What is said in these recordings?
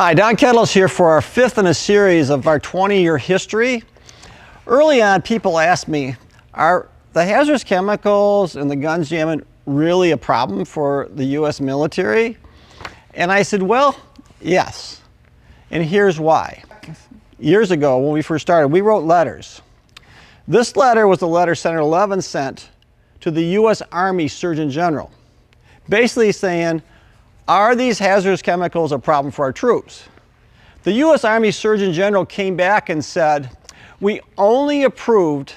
Hi, Don Kettles here for our fifth in a series of our 20-year history. Early on, people asked me, are the hazardous chemicals and the guns jamming really a problem for the U.S. military? And I said, well, yes. And here's why. Years ago, when we first started, we wrote letters. This letter was the letter Senator Levin sent to the U.S. Army Surgeon General, basically saying, are these hazardous chemicals a problem for our troops? The U.S. Army Surgeon General came back and said, we only approved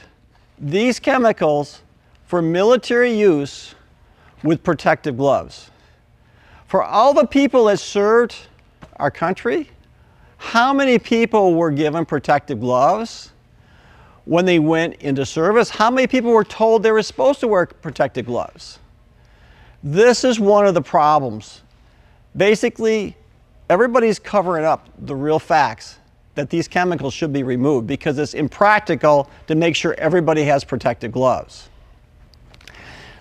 these chemicals for military use with protective gloves. For all the people that served our country, how many people were given protective gloves when they went into service? How many people were told they were supposed to wear protective gloves? This is one of the problems. Basically, everybody's covering up the real facts that these chemicals should be removed because it's impractical to make sure everybody has protective gloves.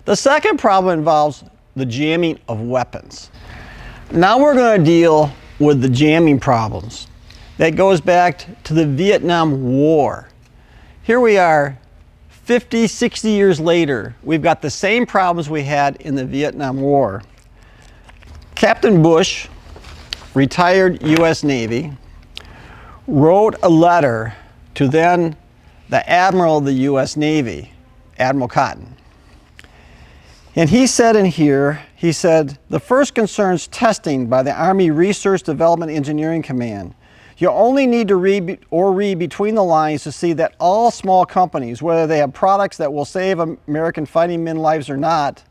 The second problem involves the jamming of weapons. Now we're going to deal with the jamming problems. That goes back to the Vietnam War. Here we are, 50, 60 years later, we've got the same problems we had in the Vietnam War. Captain Bush, retired U.S. Navy, wrote a letter to then the Admiral of the U.S. Navy, Admiral Cotton. And he said in here, he said, the first concerns testing by the Army Research Development Engineering Command. You only need to read between the lines to see that all small companies, whether they have products that will save American fighting men lives or not,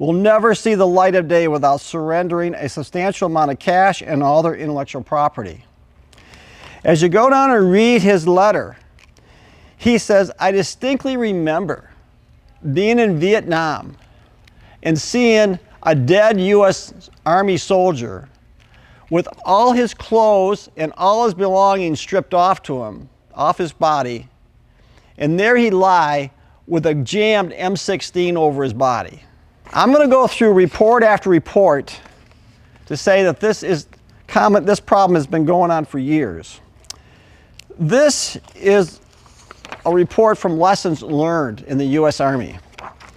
will never see the light of day without surrendering a substantial amount of cash and all their intellectual property. As you go down and read his letter, he says, I distinctly remember being in Vietnam and seeing a dead U.S. Army soldier with all his clothes and all his belongings stripped off to him, off his body, and there he lie with a jammed M16 over his body. I'm going to go through report after report to say that this problem has been going on for years. This is a report from lessons learned in the U.S. Army.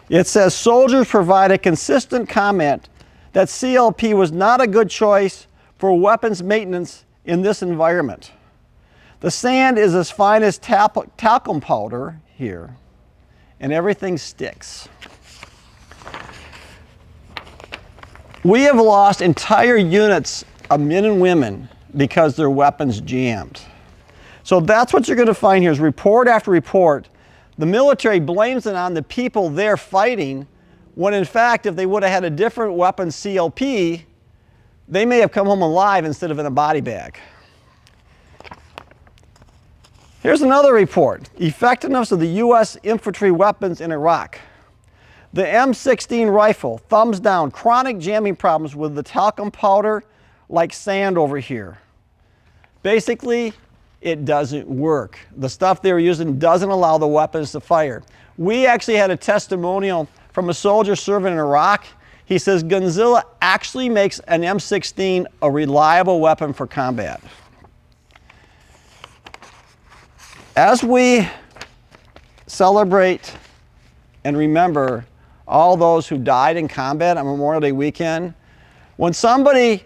It says soldiers provide a consistent comment that CLP was not a good choice for weapons maintenance in this environment. The sand is as fine as talcum powder here, and everything sticks. We have lost entire units of men and women because their weapons jammed. So that's what you're going to find here is report after report. The military blames it on the people there fighting, when in fact, if they would have had a different weapon CLP, they may have come home alive instead of in a body bag. Here's another report. Effectiveness of the U.S. infantry weapons in Iraq. The M16 rifle, thumbs down, chronic jamming problems with the talcum powder like sand over here. Basically, it doesn't work. The stuff they were using doesn't allow the weapons to fire. We actually had a testimonial from a soldier serving in Iraq. He says Gunzilla actually makes an M16 a reliable weapon for combat. As we celebrate and remember all those who died in combat on Memorial Day weekend, when somebody,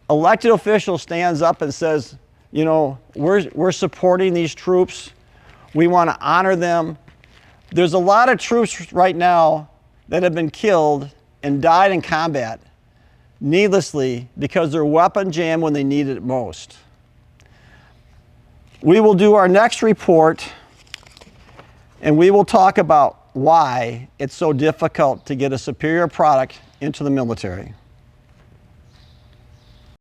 elected official, stands up and says, you know, we're supporting these troops, we want to honor them. There's a lot of troops right now that have been killed and died in combat needlessly because their weapon jammed when they needed it most. We will do our next report and we will talk about why it's so difficult to get a superior product into the military.